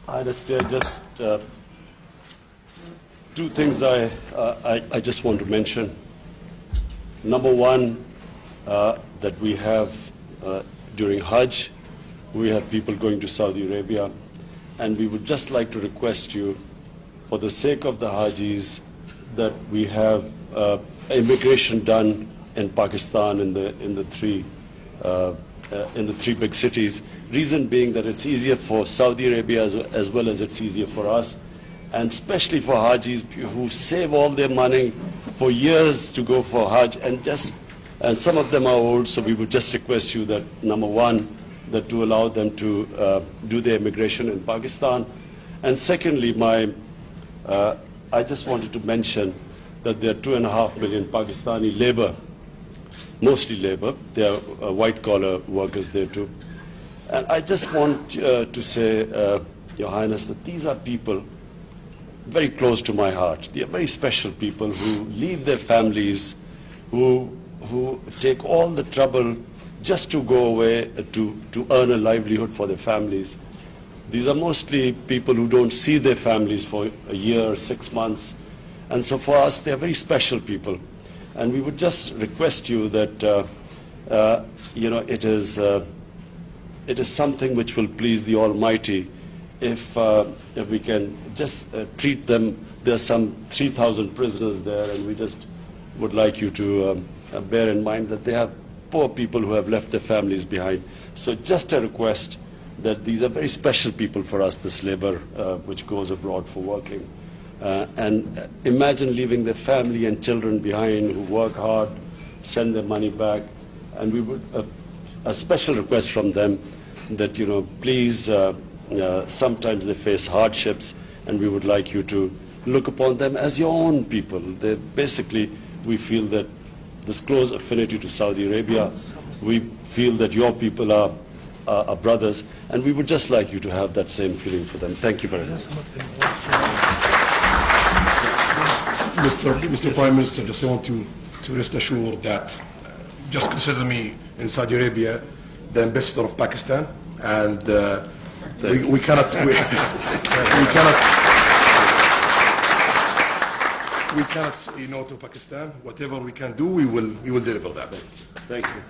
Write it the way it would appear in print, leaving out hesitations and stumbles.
There are just two things I just want to mention. Number one, that we have during Hajj, we have people going to Saudi Arabia, and we would just like to request you, for the sake of the Hajis, that we have immigration done in Pakistan in the three big cities. Reason being that it's easier for Saudi Arabia as well as it's easier for us, and especially for Hajis who save all their money for years to go for Hajj, and some of them are old, so we would just request you that, number one, that to allow them to do their immigration in Pakistan. And secondly, I just wanted to mention that there are 2.5 million Pakistani labor, mostly labor. There are white-collar workers there too. And I just want to say, Your Highness, that these are people very close to my heart. They are very special people who leave their families, who take all the trouble just to go away to earn a livelihood for their families. These are mostly people who don't see their families for a year, 6 months. And so for us, they are very special people. And we would just request you that, it is something which will please the Almighty if we can just treat them. There are some 3,000 prisoners there, and we just would like you to bear in mind that they have poor people who have left their families behind. So just a request that these are very special people for us, this labor which goes abroad for working. And imagine leaving their family and children behind who work hard, send their money back, and we would, a special request from them that, please, sometimes they face hardships, and we would like you to look upon them as your own people. Basically, we feel that this close affinity to Saudi Arabia, we feel that your people are brothers, and we would just like you to have that same feeling for them. Thank you very much. Mr. Prime Minister, just want to rest assured that just consider me in Saudi Arabia the ambassador of Pakistan, and we cannot say no to Pakistan. Whatever we can do, we will deliver that. Thank you.